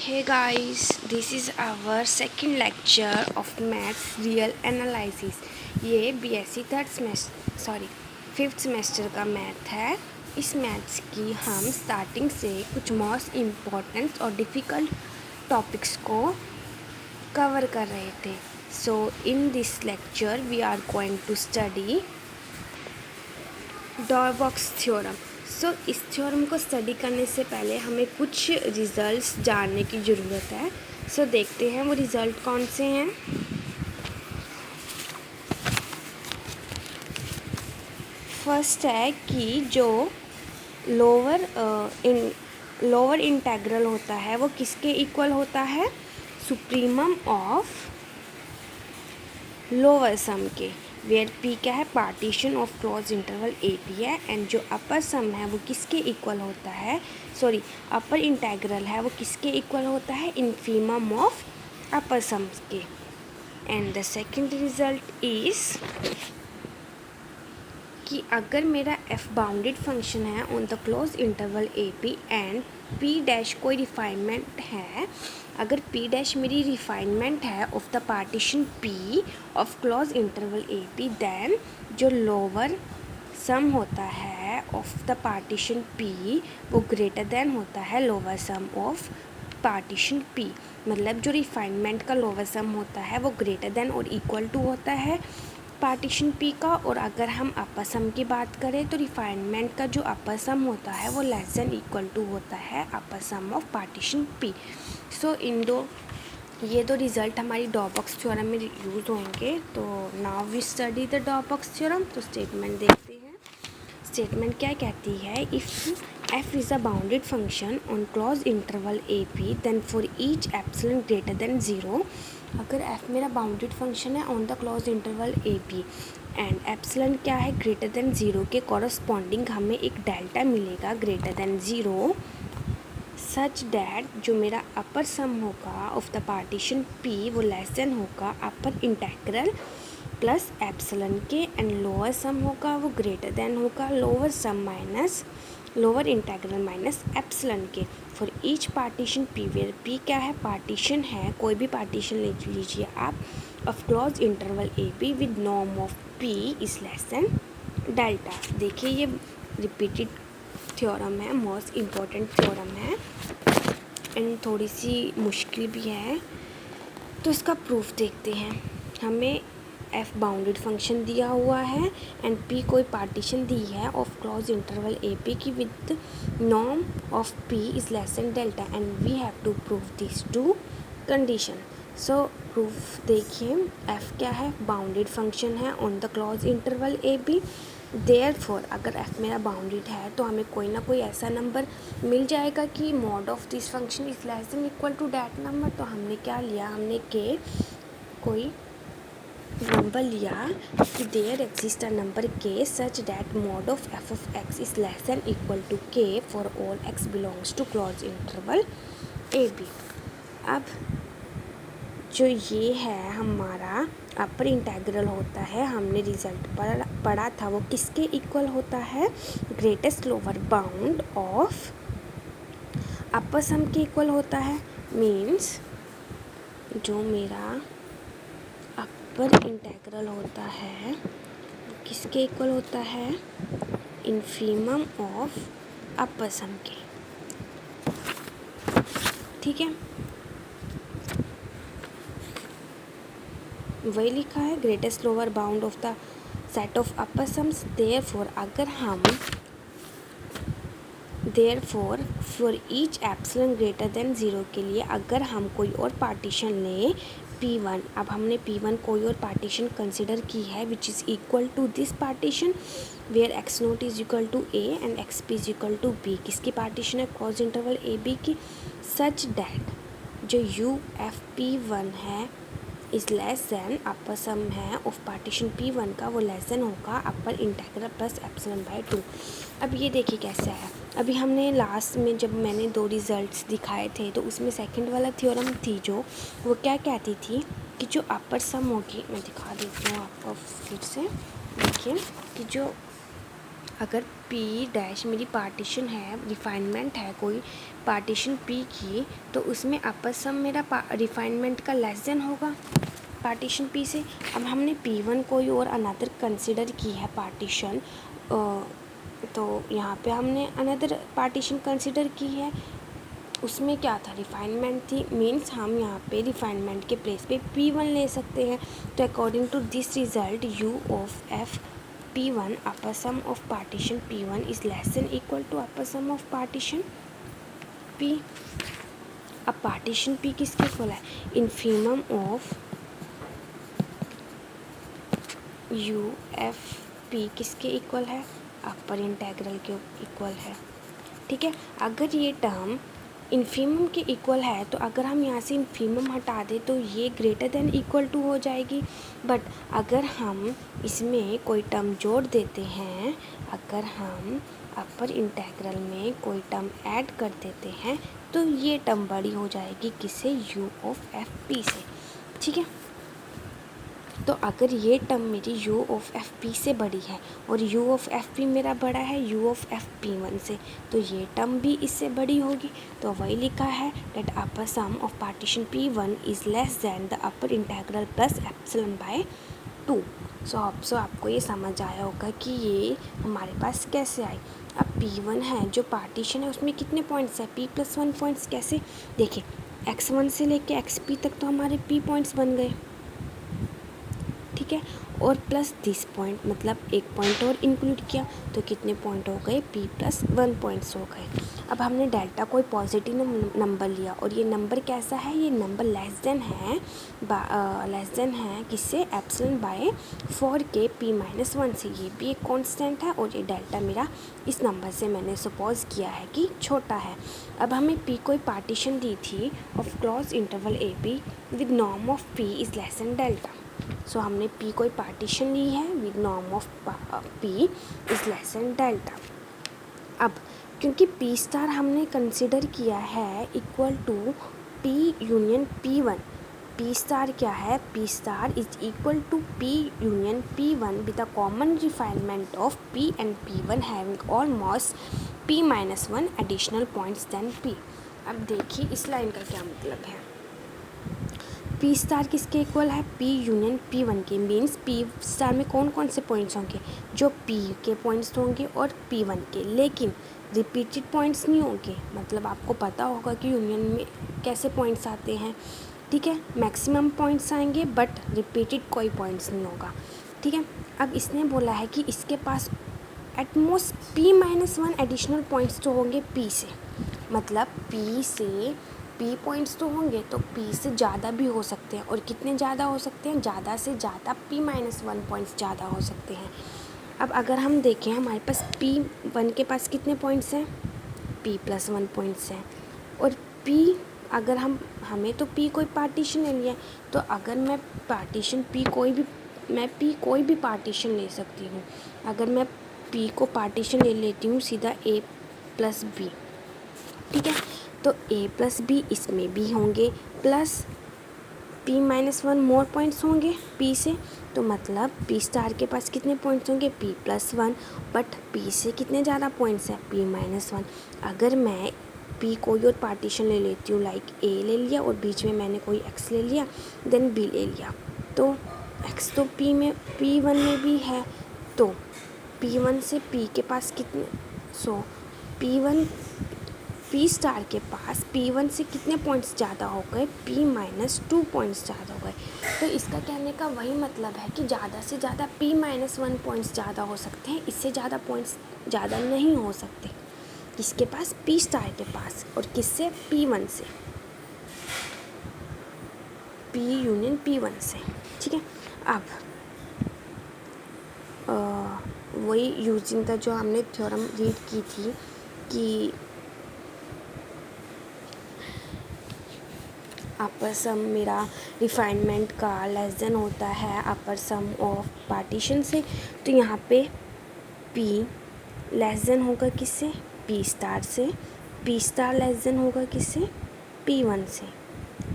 Hey guys, this is our second lecture of Maths Real Analysis। ये BSc fifth semester का math है। इस maths की हम स्टार्टिंग से कुछ मोस्ट इम्पॉर्टेंट और डिफ़िकल्ट टॉपिक्स को कवर कर रहे थे। So in this lecture we are going to study Darboux theorem. So इस थ्योरम को स्टडी करने से पहले हमें कुछ रिज़ल्ट्स जानने की ज़रूरत है। सो देखते हैं वो रिज़ल्ट कौन से हैं। फर्स्ट है कि जो लोअर इंटेग्रल होता है वो किसके इक्वल होता है? सुप्रीमम ऑफ लोअर सम के, वेयर पी क्या है? Partition of close interval A P है। एंड जो अपर सम है वो किसके इक्वल होता है? अपर इंटेग्रल है वो किसके इक्वल होता है? इन्फीमम ऑफ अपर सम के। And the second result is कि अगर मेरा एफ बाउंडेड फंक्शन है on the close interval A P and p dash कोई रिफाइनमेंट है, अगर पी डैश मेरी रिफाइनमेंट है of the partition p of close interval A P, then जो लोअर सम होता है ऑफ द पार्टीशन पी वो ग्रेटर देन होता है lower sum of partition p. मतलब जो रिफाइनमेंट का लोअर सम होता है वो ग्रेटर देन और इक्वल टू होता है पार्टीशन पी का। और अगर हम अपर सम की बात करें तो रिफाइनमेंट का जो अपर सम होता है वो लेस देन इक्वल टू होता है अपर सम ऑफ पार्टीशन पी। सो ये दो रिज़ल्ट हमारी डॉर्बॉक्स थ्योरम में यूज़ होंगे। तो now we study the Darboux theorem. तो स्टेटमेंट देखते हैं। स्टेटमेंट क्या कहती है? If f is a bounded function on closed interval A P then for each epsilon greater than zero, अगर f मेरा बाउंडेड फंक्शन है on the close interval A P and epsilon क्या है? ग्रेटर देन ज़ीरो के corresponding हमें एक delta मिलेगा greater than zero, such that जो मेरा अपर सम होगा ऑफ द पार्टीशन p वो लेस देन होगा अपर इंटेग्रल प्लस एप्सिलॉन के, एंड लोअर सम होगा वो ग्रेटर देन होगा lower sum minus lower integral minus epsilon के for each partition p, where p क्या है? पार्टीशन है, कोई भी पार्टीशन ले लीजिए आप, of close interval A P with norm of p is less than delta. देखिए ये रिपीटेड थ्योरम है, मोस्ट इम्पॉर्टेंट थ्योरम है एंड थोड़ी सी मुश्किल भी है। तो इसका प्रूफ देखते हैं। हमें एफ बाउंडेड फंक्शन दिया हुआ है एंड पी कोई पार्टीशन दी है of close interval A B की with norm of P is less than delta, and we have to prove this two condition. So proof देखिए, एफ क्या है? बाउंडेड फंक्शन है on the close interval A B, therefore अगर f मेरा bounded है तो हमें कोई ना कोई ऐसा नंबर मिल जाएगा कि mod of this function is less than equal to that number. तो हमने क्या लिया? हमने के कोई नंबर लिया कि there exist a number K such that mod of f of x is less than equal to K for all x belongs to closed interval A B. अब जो ये है हमारा अपर इंटेग्रल होता है, हमने रिजल्ट पढ़ा था, वो किसके इक्वल होता है? Greatest lower bound of upper sum के इक्वल होता है। मीन्स जो मेरा अपर इंटेग्रल होता है वो किसके इक्वल होता है? इन्फीमम ऑफ अपर सम के। ठीक है, वही लिखा है greatest lower bound of the set of upper sums. Therefore अगर हम for each epsilon greater than zero के लिए अगर हम कोई और पार्टीशन लें P1, अब हमने P1 कोई और पार्टीशन कंसिडर की है which is equal to this partition where x naught is equal to a and x p is equal to b. किसकी पार्टीशन है? क्लोज इंटरवल ए बी की। सच डैट जो यू एफ P1 है is less than upper sum है of partition P1 का, वो less than होगा upper integral plus epsilon by 2। अब ये देखिए कैसे आया। अभी हमने लास्ट में जब मैंने दो रिज़ल्ट्स दिखाए थे तो उसमें सेकंड वाला थ्योरम थी जो वो क्या कहती थी कि जो अपर सम होगी, मैं दिखा देती हूँ आपको फिर से। देखिए कि जो अगर P डैश मेरी पार्टीशन है, रिफाइनमेंट है कोई पार्टीशन पी की तो उसमें अपर सम मेरा रिफाइनमेंट का लेस देन होगा पार्टीशन पी से। अब हमने P1 कोई और अनदर कंसिडर की है पार्टीशन, तो यहाँ पे हमने अनदर पार्टीशन कंसिडर की है, उसमें क्या था, रिफाइनमेंट थी, मीन्स हम यहाँ पे रिफाइनमेंट के प्लेस पे P1 ले सकते हैं। तो according to this result U of F P1 upper sum of partition P1 is less than equal to upper sum of partition P। अब पार्टीशन P किसके इक्वल है, infimum of U F P किसके equal है, upper integral के equal है। ठीक है, अगर ये टर्म इन्फीमम के इक्वल है तो अगर हम यहाँ से इन्फीमम हटा दें तो ये ग्रेटर देन इक्वल टू हो जाएगी। बट अगर हम इसमें कोई टर्म जोड़ देते हैं, अगर हम अपर इंटेग्रल में कोई टर्म ऐड कर देते हैं तो ये टर्म बड़ी हो जाएगी किससे, U ऑफ एफ पी से। ठीक है, तो अगर ये टर्म मेरी U ऑफ एफ पी से बड़ी है और U ऑफ एफ पी मेरा बड़ा है U of F P one से, तो ये टर्म भी इससे बड़ी होगी। तो वही लिखा है that upper sum of partition P1 is less than the upper integral plus epsilon by 2। So आपको ये समझ आया होगा कि ये हमारे पास कैसे आई। अब P1 है जो पार्टीशन है उसमें कितने पॉइंट्स है, P+1 पॉइंट्स। कैसे, देखिए x1 से लेके xp तक तो हमारे P पॉइंट्स बन गए, ठीक है, और प्लस दिस पॉइंट मतलब एक पॉइंट और इंक्लूड किया तो कितने पॉइंट हो गए, P+1 पॉइंट्स हो गए। अब हमने डेल्टा कोई पॉजिटिव नंबर लिया और ये नंबर कैसा है, ये नंबर लेस देन है किससे, एप्सिलॉन बाय 4 P-1 से। ये भी एक कांस्टेंट है और ये डेल्टा मेरा इस नंबर से मैंने सपोज किया है कि छोटा है। अब हमें P कोई पार्टीशन दी थी of close interval AB with norm of P is less than delta. So हमने P कोई पार्टीशन ली है with norm of P is less than delta. अब क्योंकि P स्टार हमने कंसिडर किया है equal to P union P1, P star क्या है, P star is equal to P union P1 with the common refinement of P and P1 having almost P-1 additional points then P। अब देखिए इस line का क्या मतलब है, P star किसके इक्वल है, P यूनियन P1 के, मीन्स P स्टार में कौन कौन से पॉइंट्स होंगे, जो P के पॉइंट्स होंगे और P1 के, लेकिन रिपीटेड पॉइंट्स नहीं होंगे। मतलब आपको पता होगा कि यूनियन में कैसे पॉइंट्स आते हैं, ठीक है, मैक्सिमम पॉइंट्स आएंगे बट रिपीटेड कोई पॉइंट्स नहीं होगा। ठीक है, अब इसने बोला है कि इसके पास एटमोस्ट P-1 एडिशनल पॉइंट्स तो होंगे P से, मतलब P से P पॉइंट्स तो होंगे तो P से ज़्यादा भी हो सकते हैं। और कितने ज़्यादा हो सकते हैं, ज़्यादा से ज़्यादा P-1 पॉइंट्स ज़्यादा हो सकते हैं। अब अगर हम देखें हमारे पास P1 के पास कितने पॉइंट्स हैं, P+1 पॉइंट्स हैं। और P अगर हमें तो P कोई पार्टीशन ले लिया, तो अगर मैं पार्टीशन P कोई भी पार्टीशन ले सकती हूँ। अगर मैं P को पार्टीशन ले लेती हूँ सीधा A+B, ठीक है, तो A+B इसमें भी होंगे, प्लस P-1 मोर पॉइंट्स होंगे P से, तो मतलब P स्टार के पास कितने पॉइंट्स होंगे, P+1, बट P से कितने ज़्यादा पॉइंट्स हैं, P-1। अगर मैं P कोई और पार्टीशन ले लेती हूँ, लाइक A ले लिया और बीच में मैंने कोई X ले लिया, देन B ले लिया, तो X तो P1 में भी है, तो P1 से P के पास कितने, P स्टार के पास P1 से कितने पॉइंट्स ज़्यादा हो गए, P-2 पॉइंट्स ज़्यादा हो गए। तो इसका कहने का वही मतलब है कि ज़्यादा से ज़्यादा P-1 पॉइंट्स ज़्यादा हो सकते हैं, इससे ज़्यादा पॉइंट्स ज़्यादा नहीं हो सकते। किसके पास, P स्टार के पास, और किससे, P1 से, P यूनियन P1 से। ठीक है, अब वही यूजिंग द जो हमने थ्योरम रीड की थी कि अपर सम मेरा रिफाइनमेंट का लेस देन होता है अपर सम ऑफ पार्टीशन से, तो यहाँ पे P लेस देन होगा किससे, P स्टार से, P स्टार लेस देन होगा किससे, P1 से।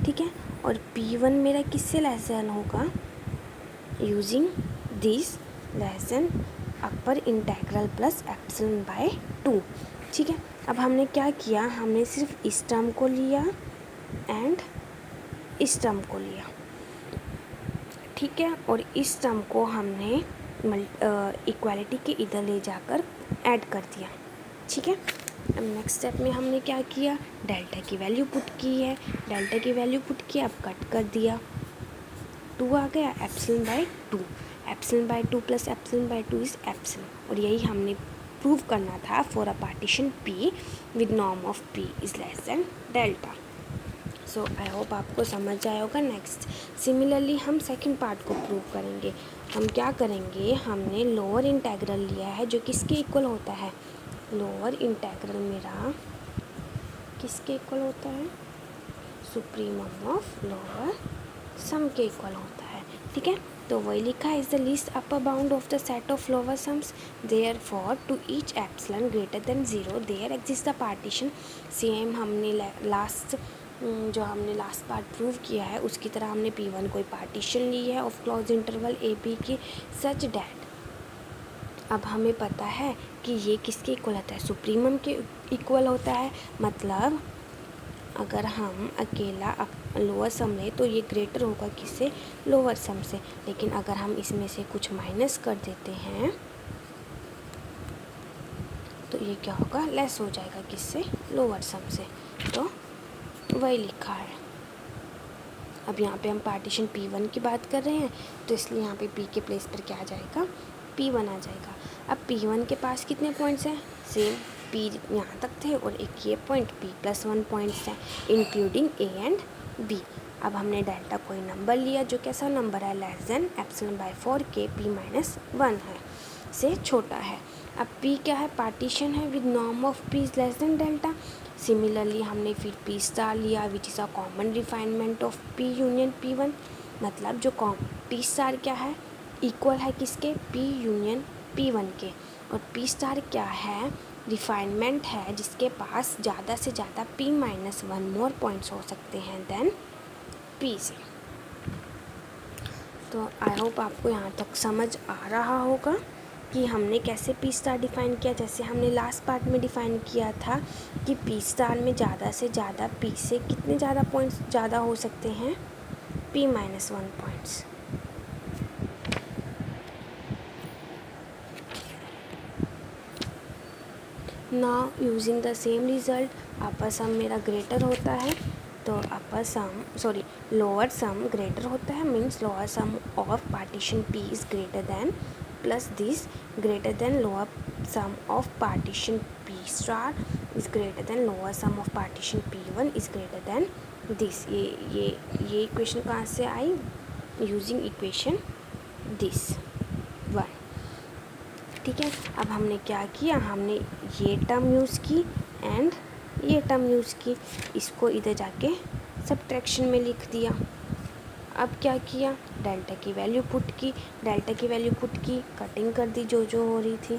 ठीक है, और P1 मेरा किससे लेस देन होगा, using this less than upper integral plus epsilon by 2। ठीक है। अब हमने क्या किया, हमने सिर्फ इस टर्म को लिया एंड इस टर्म को लिया, ठीक है, और इस टर्म को हमने इक्वालिटी के इधर ले जाकर ऐड कर दिया, ठीक है। अब नेक्स्ट स्टेप में हमने क्या किया, डेल्टा की वैल्यू पुट की है, डेल्टा की वैल्यू पुट किया, अब कट कर दिया, 2 आ गया, epsilon by 2, epsilon by 2 plus epsilon by 2 is epsilon, और यही हमने प्रूव करना था for a partition P with norm of P is less than delta. So I hope आपको समझ आया होगा। नेक्स्ट सिमिलरली हम सेकंड पार्ट को प्रूव करेंगे। हम क्या करेंगे, हमने लोअर इंटेग्रल लिया है जो किसके इक्वल होता है, लोअर इंटेग्रल मेरा किसके इक्वल होता है, सुप्रीमम ऑफ लोअर सम के इक्वल होता है, ठीक है। तो वही लिखा है, is the least upper bound of the set of lower sums, therefore to each epsilon greater than 0 there exist the partition. Same हमने लास्ट जो हमने लास्ट पार्ट प्रूव किया है उसकी तरह हमने P1 कोई पार्टीशन ली है ऑफ क्लोज इंटरवल AB की, सच डैट अब हमें पता है कि ये किसके इक्वल होता है, सुप्रीमम के इक्वल होता है। मतलब अगर हम अकेला लोअर सम लें तो ये ग्रेटर होगा किससे, लोअर सम से, लेकिन अगर हम इसमें से कुछ माइनस कर देते हैं तो ये क्या होगा, लेस हो जाएगा किससे, लोअर सम से। तो वही लिखा है। अब यहाँ पे हम पार्टीशन P1 की बात कर रहे हैं तो इसलिए यहाँ पे P के प्लेस पर क्या आ जाएगा, P1 आ जाएगा। अब P1 के पास कितने पॉइंट्स हैं, सेम P यहाँ तक थे और एक ये पॉइंट P+1 पॉइंट्स हैं इंक्लूडिंग A एंड B। अब हमने डेल्टा कोई नंबर लिया जो कैसा नंबर है, लेस देन एप्सिलॉन बाय 4 के P-1 है, से छोटा है। अब P क्या है, पार्टीशन है with norm of P is less than delta. Similarly हमने फिर P स्टार लिया which is a common refinement of P union P1। मतलब जो P स्टार क्या है, इक्वल है किसके, P यूनियन P1 के, और P स्टार क्या है, रिफाइनमेंट है जिसके पास ज़्यादा से ज़्यादा P-1 मोर पॉइंट्स हो सकते हैं देन P से। तो आई होप आपको यहाँ तक समझ आ रहा होगा कि हमने कैसे P स्टार डिफ़ाइन किया। जैसे हमने लास्ट पार्ट में डिफ़ाइन किया था कि P स्टार में ज़्यादा से ज़्यादा P से कितने ज़्यादा पॉइंट्स ज़्यादा हो सकते हैं, P-1 points. Now using the same result, upper sum मेरा ग्रेटर होता है तो अपर सम लोअर सम ग्रेटर होता है, means lower sum of partition P is greater than plus this greater than lower sum of partition P star is greater than lower sum of partition P1 is greater than this. ये equation कहाँ से आई, using equation this 1, ठीक है। अब हमने क्या किया, हमने ये टर्म यूज़ की एंड ये टर्म यूज़ की, इसको इधर जाके सब्ट्रैक्शन में लिख दिया। अब क्या किया, डेल्टा की वैल्यू पुट की, कटिंग कर दी जो हो रही थी,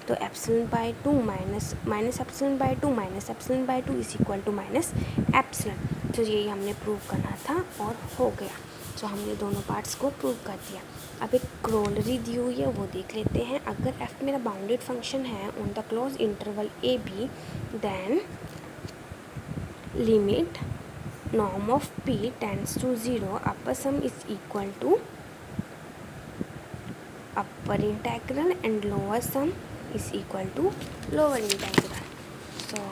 तो epsilon by 2 minus epsilon by 2 minus epsilon by 2 is equal to minus epsilon. तो यही हमने प्रूव करना था और हो गया। तो हमने दोनों पार्ट्स को प्रूव कर दिया। अब एक क्रोलरी दी हुई है वो देख लेते हैं। अगर f मेरा बाउंडेड फंक्शन है on the close interval AB, then limit norm of P tends to 0, upper sum is equal to upper integral and lower sum is equal to lower integral। So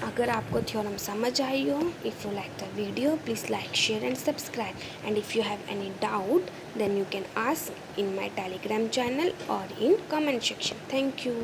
अगर आपको theorem समझ आई हो, if you like the video please like, share and subscribe, and if you have any doubt then you can ask in my Telegram channel or in comment section. Thank you.